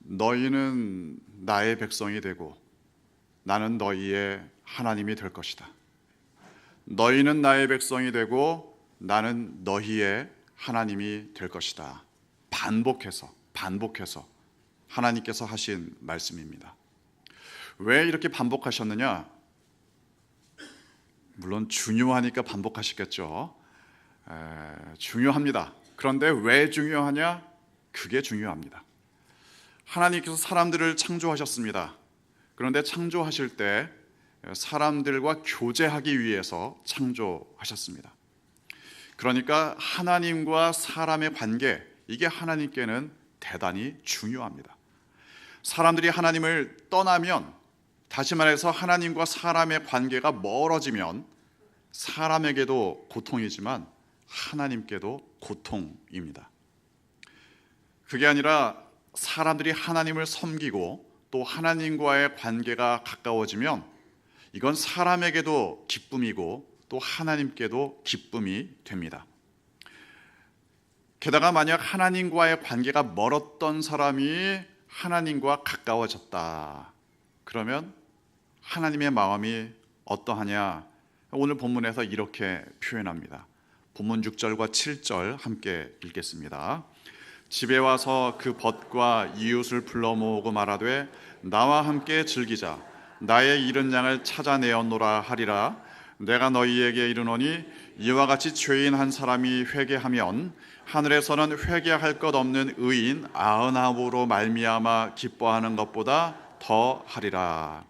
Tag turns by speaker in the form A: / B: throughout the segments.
A: 너희는 나의 백성이 되고 나는 너희의 하나님이 될 것이다. 너희는 나의 백성이 되고 나는 너희의 하나님이 될 것이다. 반복해서 하나님께서 하신 말씀입니다. 왜 이렇게 반복하셨느냐? 물론 중요하니까 반복하시겠죠. 중요합니다. 그런데 왜 중요하냐? 그게 중요합니다. 하나님께서 사람들을 창조하셨습니다. 그런데 창조하실 때 사람들과 교제하기 위해서 창조하셨습니다. 그러니까 하나님과 사람의 관계, 이게 하나님께는 대단히 중요합니다. 사람들이 하나님을 떠나면, 다시 말해서 하나님과 사람의 관계가 멀어지면 사람에게도 고통이지만 하나님께도 고통입니다. 그게 아니라 사람들이 하나님을 섬기고 또 하나님과의 관계가 가까워지면 이건 사람에게도 기쁨이고 또 하나님께도 기쁨이 됩니다. 게다가 만약 하나님과의 관계가 멀었던 사람이 하나님과 가까워졌다, 그러면 하나님의 마음이 어떠하냐? 오늘 본문에서 이렇게 표현합니다. 본문 6절과 7절 함께 읽겠습니다. 집에 와서 그 벗과 이웃을 불러 모으고 말하되 나와 함께 즐기자. 나의 잃은 양을 찾아내었노라 하리라. 내가 너희에게 이르노니 이와 같이 죄인 한 사람이 회개하면 하늘에서는 회개할 것 없는 의인 99으로 말미암아 기뻐하는 것보다 더 하리라.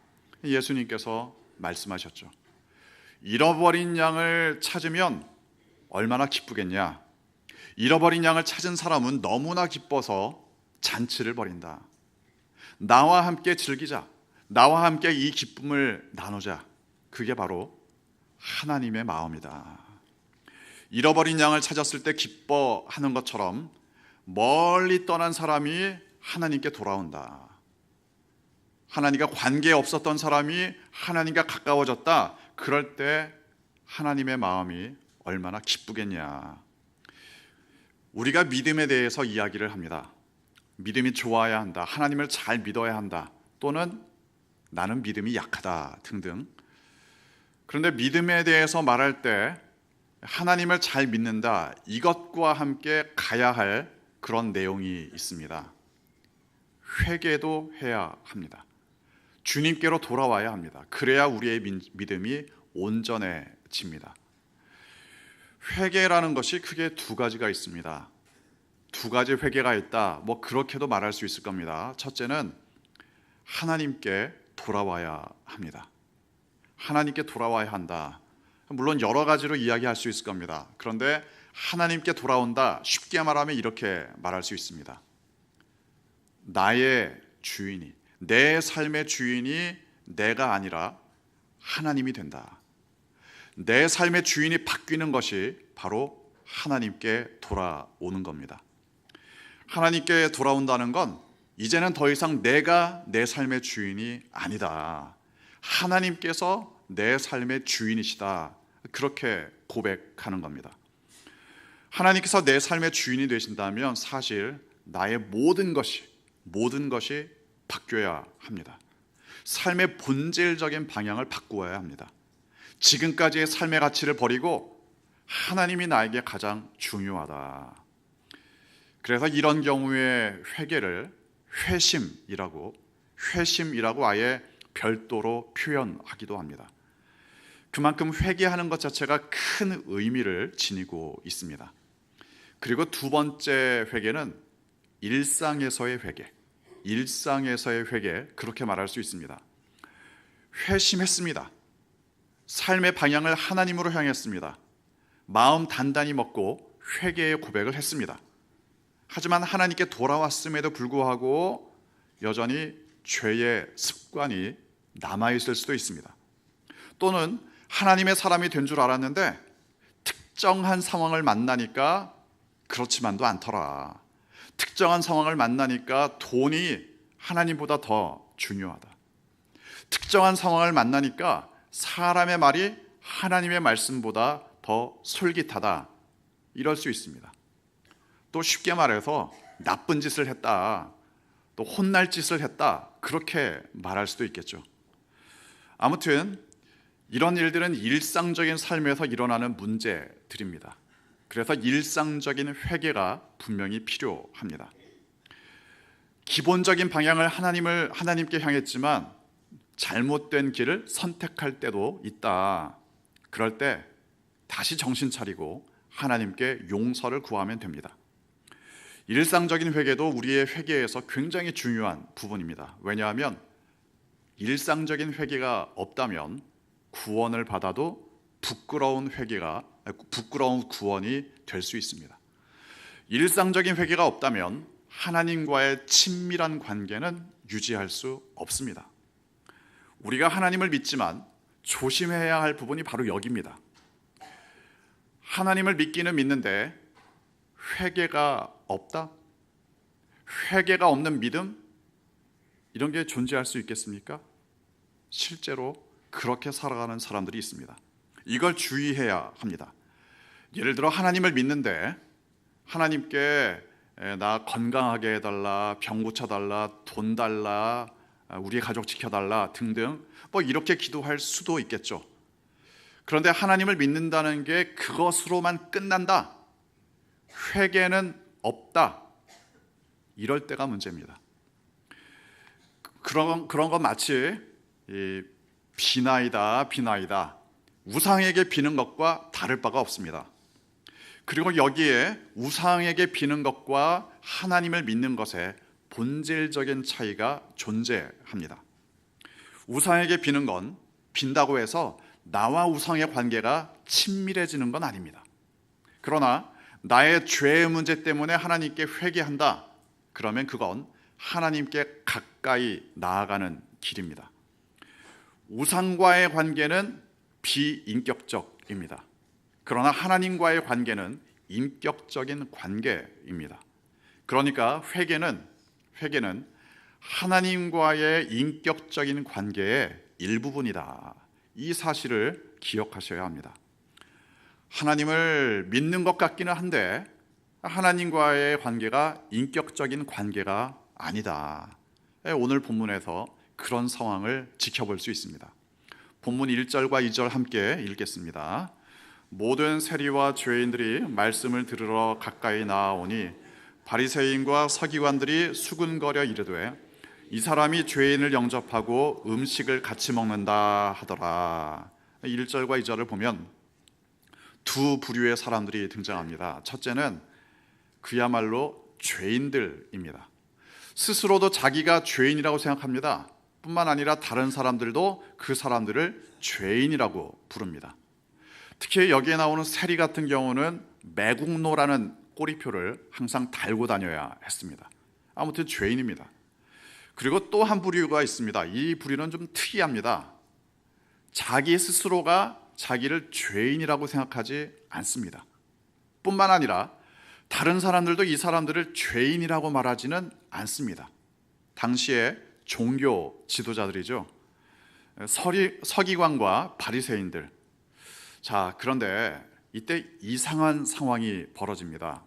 A: 예수님께서 말씀하셨죠. 잃어버린 양을 찾으면 얼마나 기쁘겠냐? 잃어버린 양을 찾은 사람은 너무나 기뻐서 잔치를 벌인다. 나와 함께 즐기자. 나와 함께 이 기쁨을 나누자. 그게 바로 하나님의 마음이다. 잃어버린 양을 찾았을 때 기뻐하는 것처럼 멀리 떠난 사람이 하나님께 돌아온다. 하나님과 관계 없었던 사람이 하나님과 가까워졌다. 그럴 때 하나님의 마음이 얼마나 기쁘겠냐. 우리가 믿음에 대해서 이야기를 합니다. 믿음이 좋아야 한다. 하나님을 잘 믿어야 한다. 또는 나는 믿음이 약하다 등등. 그런데 믿음에 대해서 말할 때 하나님을 잘 믿는다, 이것과 함께 가야 할 그런 내용이 있습니다. 회개도 해야 합니다. 주님께로 돌아와야 합니다. 그래야 우리의 믿음이 온전해집니다. 회개라는 것이 크게 두 가지가 있습니다. 두 가지 회개가 있다, 그렇게도 말할 수 있을 겁니다. 첫째는 하나님께 돌아와야 합니다. 하나님께 돌아와야 한다. 물론 여러 가지로 이야기할 수 있을 겁니다. 그런데 하나님께 돌아온다, 쉽게 말하면 이렇게 말할 수 있습니다. 나의 주인이, 내 삶의 주인이 내가 아니라 하나님이 된다. 내 삶의 주인이 바뀌는 것이 바로 하나님께 돌아오는 겁니다. 하나님께 돌아온다는 건 이제는 더 이상 내가 내 삶의 주인이 아니다. 하나님께서 내 삶의 주인이시다. 그렇게 고백하는 겁니다. 하나님께서 내 삶의 주인이 되신다면 사실 나의 모든 것이 바뀌어야 합니다. 삶의 본질적인 방향을 바꾸어야 합니다. 지금까지의 삶의 가치를 버리고 하나님이 나에게 가장 중요하다. 그래서 이런 경우에 회개를 회심이라고 아예 별도로 표현하기도 합니다. 그만큼 회개하는 것 자체가 큰 의미를 지니고 있습니다. 그리고 두 번째 회개는 일상에서의 회개, 그렇게 말할 수 있습니다. 회심했습니다. 삶의 방향을 하나님으로 향했습니다. 마음 단단히 먹고 회개의 고백을 했습니다. 하지만 하나님께 돌아왔음에도 불구하고 여전히 죄의 습관이 남아있을 수도 있습니다. 또는 하나님의 사람이 된 줄 알았는데 특정한 상황을 만나니까 그렇지만도 않더라. 특정한 상황을 만나니까 돈이 하나님보다 더 중요하다. 특정한 상황을 만나니까 사람의 말이 하나님의 말씀보다 더 솔깃하다. 이럴 수 있습니다. 또 쉽게 말해서 나쁜 짓을 했다. 또 또 혼날 짓을 했다, 그렇게 말할 수도 있겠죠. 아무튼 이런 일들은 일상적인 삶에서 일어나는 문제들입니다. 그래서 일상적인 회개가 분명히 필요합니다. 기본적인 방향을 하나님께 향했지만 잘못된 길을 선택할 때도 있다. 그럴 때 다시 정신 차리고 하나님께 용서를 구하면 됩니다. 일상적인 회개도 우리의 회개에서 굉장히 중요한 부분입니다. 왜냐하면 일상적인 회개가 없다면 구원을 받아도 부끄러운 구원이 될 수 있습니다. 일상적인 회개가 없다면 하나님과의 친밀한 관계는 유지할 수 없습니다. 우리가 하나님을 믿지만 조심해야 할 부분이 바로 여기입니다. 하나님을 믿기는 믿는데 회개가 없다? 회개가 없는 믿음? 이런 게 존재할 수 있겠습니까? 실제로 그렇게 살아가는 사람들이 있습니다. 이걸 주의해야 합니다. 예를 들어 하나님을 믿는데 하나님께 나 건강하게 해달라, 병 고쳐달라, 돈 달라, 우리 가족 지켜달라 등등 이렇게 기도할 수도 있겠죠. 그런데 하나님을 믿는다는 게 그것으로만 끝난다, 회개는 없다, 이럴 때가 문제입니다. 그런 건 마치 비나이다 우상에게 비는 것과 다를 바가 없습니다. 그리고 여기에 우상에게 비는 것과 하나님을 믿는 것에 본질적인 차이가 존재합니다. 우상에게 비는 건 빈다고 해서 나와 우상의 관계가 친밀해지는 건 아닙니다. 그러나 나의 죄의 문제 때문에 하나님께 회개한다, 그러면 그건 하나님께 가까이 나아가는 길입니다. 우상과의 관계는 비인격적입니다. 그러나 하나님과의 관계는 인격적인 관계입니다. 그러니까 회개는 하나님과의 인격적인 관계의 일부분이다. 이 사실을 기억하셔야 합니다. 하나님을 믿는 것 같기는 한데 하나님과의 관계가 인격적인 관계가 아니다. 오늘 본문에서 그런 상황을 지켜볼 수 있습니다. 본문 1절과 2절 함께 읽겠습니다. 모든 세리와 죄인들이 말씀을 들으러 가까이 나아오니 바리새인과 서기관들이 수군거려 이르되 이 사람이 죄인을 영접하고 음식을 같이 먹는다 하더라. 1절과 2절을 보면 두 부류의 사람들이 등장합니다. 첫째는 그야말로 죄인들입니다. 스스로도 자기가 죄인이라고 생각합니다. 뿐만 아니라 다른 사람들도 그 사람들을 죄인이라고 부릅니다. 특히 여기에 나오는 세리 같은 경우는 매국노라는 꼬리표를 항상 달고 다녀야 했습니다. 아무튼 죄인입니다. 그리고 또 한 부류가 있습니다. 이 부류는 좀 특이합니다. 자기 스스로가 자기를 죄인이라고 생각하지 않습니다. 뿐만 아니라 다른 사람들도 이 사람들을 죄인이라고 말하지는 않습니다. 당시에 종교 지도자들이죠. 서기관과 바리새인들. 자, 그런데 이때 이상한 상황이 벌어집니다.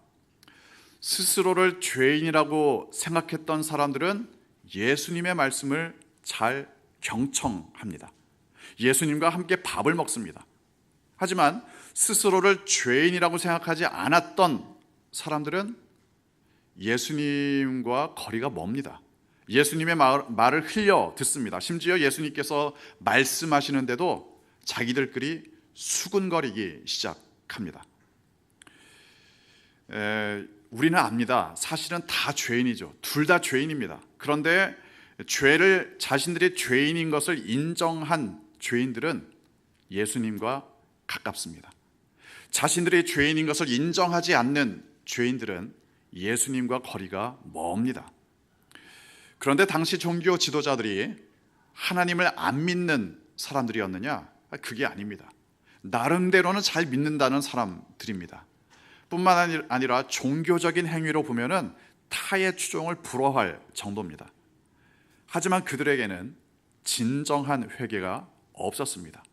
A: 스스로를 죄인이라고 생각했던 사람들은 예수님의 말씀을 잘 경청합니다. 예수님과 함께 밥을 먹습니다. 하지만 스스로를 죄인이라고 생각하지 않았던 사람들은 예수님과 거리가 멉니다. 예수님의 말을 흘려 듣습니다. 심지어 예수님께서 말씀하시는데도 자기들끼리 수군거리기 시작합니다. 우리는 압니다. 사실은 다 죄인이죠. 둘 다 죄인입니다. 그런데 죄를 자신들이 죄인인 것을 인정한 죄인들은 예수님과 가깝습니다. 자신들이 죄인인 것을 인정하지 않는 죄인들은 예수님과 거리가 멉니다. 그런데 당시 종교 지도자들이 하나님을 안 믿는 사람들이었느냐? 그게 아닙니다. 나름대로는 잘 믿는다는 사람들입니다. 뿐만 아니라 종교적인 행위로 보면은 타의 추종을 불허할 정도입니다. 하지만 그들에게는 진정한 회개가 없었습니다.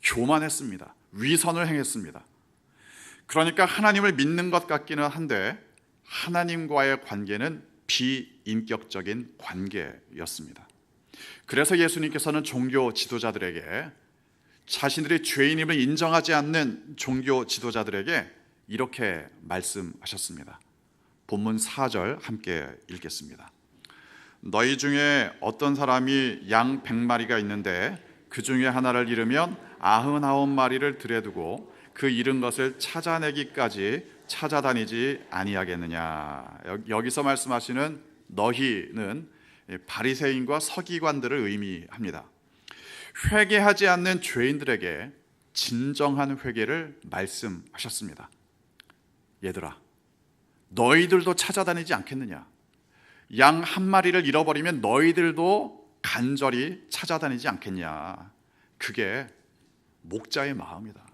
A: 교만했습니다. 위선을 행했습니다. 그러니까 하나님을 믿는 것 같기는 한데 하나님과의 관계는 비인격적인 관계였습니다. 그래서 예수님께서는 종교 지도자들에게, 자신들이 죄인임을 인정하지 않는 종교 지도자들에게 이렇게 말씀하셨습니다. 본문 4절 함께 읽겠습니다. 너희 중에 어떤 사람이 양 100마리가 있는데 그 중에 하나를 잃으면 99마리를 들여두고 그 잃은 것을 찾아내기까지 찾아다니지 아니하겠느냐. 여기서 말씀하시는 너희는 바리새인과 서기관들을 의미합니다. 회개하지 않는 죄인들에게 진정한 회개를 말씀하셨습니다. 얘들아, 너희들도 찾아다니지 않겠느냐? 양 1마리를 잃어버리면 너희들도 간절히 찾아다니지 않겠냐? 그게 목자의 마음이다.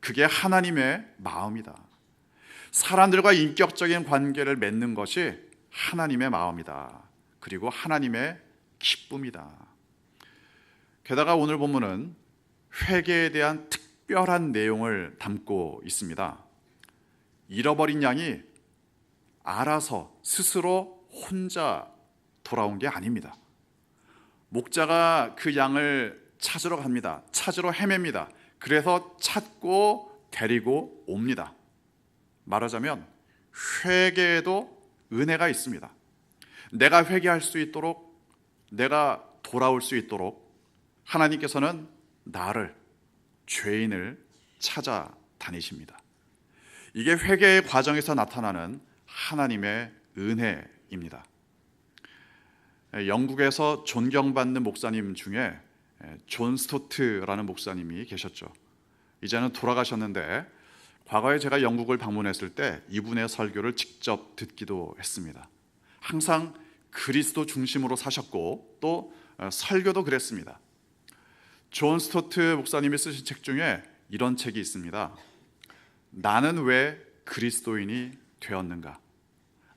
A: 그게 하나님의 마음이다. 사람들과 인격적인 관계를 맺는 것이 하나님의 마음이다. 그리고 하나님의 기쁨이다. 게다가 오늘 본문은 회개에 대한 특별한 내용을 담고 있습니다. 잃어버린 양이 알아서 스스로 혼자 돌아온 게 아닙니다. 목자가 그 양을 찾으러 갑니다. 찾으러 헤맵니다. 그래서 찾고 데리고 옵니다. 말하자면 회개에도 은혜가 있습니다. 내가 회개할 수 있도록, 내가 돌아올 수 있도록 하나님께서는 나를, 죄인을 찾아다니십니다. 이게 회개의 과정에서 나타나는 하나님의 은혜입니다. 영국에서 존경받는 목사님 중에 존 스토트라는 목사님이 계셨죠. 이제는 돌아가셨는데 과거에 제가 영국을 방문했을 때 이분의 설교를 직접 듣기도 했습니다. 항상 그리스도 중심으로 사셨고 또 설교도 그랬습니다. 존 스토트 목사님이 쓰신 책 중에 이런 책이 있습니다. 나는 왜 그리스도인이 되었는가?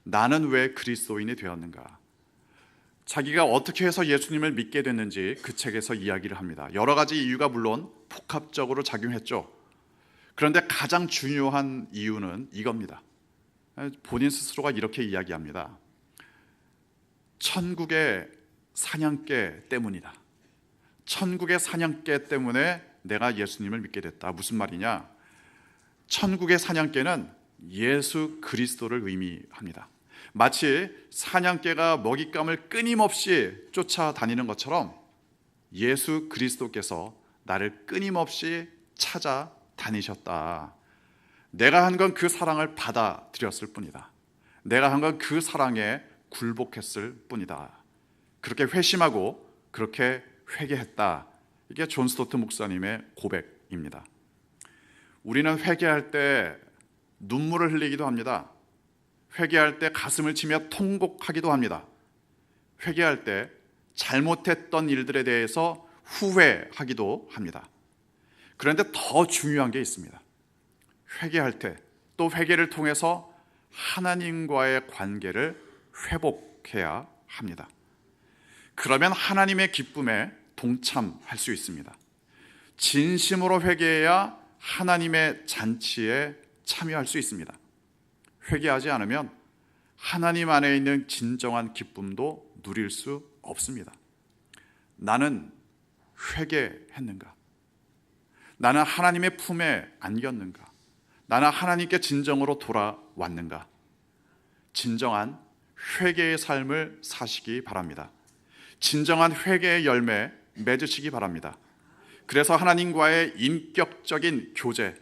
A: 나는 왜 그리스도인이 되었는가? 자기가 어떻게 해서 예수님을 믿게 됐는지 그 책에서 이야기를 합니다. 여러 가지 이유가 물론 복합적으로 작용했죠. 그런데 가장 중요한 이유는 이겁니다. 본인 스스로가 이렇게 이야기합니다. 천국의 사냥개 때문이다. 천국의 사냥개 때문에 내가 예수님을 믿게 됐다. 무슨 말이냐? 천국의 사냥개는 예수 그리스도를 의미합니다. 마치 사냥개가 먹잇감을 끊임없이 쫓아다니는 것처럼 예수 그리스도께서 나를 끊임없이 찾아다니셨다. 내가 한 건 그 사랑을 받아들였을 뿐이다. 내가 한 건 그 사랑에 굴복했을 뿐이다. 그렇게 회심하고 그렇게 회개했다. 이게 존 스토트 목사님의 고백입니다. 우리는 회개할 때 눈물을 흘리기도 합니다. 회개할 때 가슴을 치며 통곡하기도 합니다. 회개할 때 잘못했던 일들에 대해서 후회하기도 합니다. 그런데 더 중요한 게 있습니다. 회개할 때 또 회개를 통해서 하나님과의 관계를 회복해야 합니다. 그러면 하나님의 기쁨에 동참할 수 있습니다. 진심으로 회개해야 하나님의 잔치에 참여할 수 있습니다. 회개하지 않으면 하나님 안에 있는 진정한 기쁨도 누릴 수 없습니다. 나는 회개했는가? 나는 하나님의 품에 안겼는가? 나는 하나님께 진정으로 돌아왔는가? 진정한 회개의 삶을 사시기 바랍니다. 진정한 회개의 열매 맺으시기 바랍니다. 그래서 하나님과의 인격적인 교제,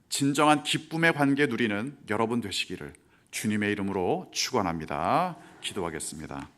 A: 진정한 기쁨의 관계 누리는 여러분 되시기를 주님의 이름으로 축원합니다. 기도하겠습니다.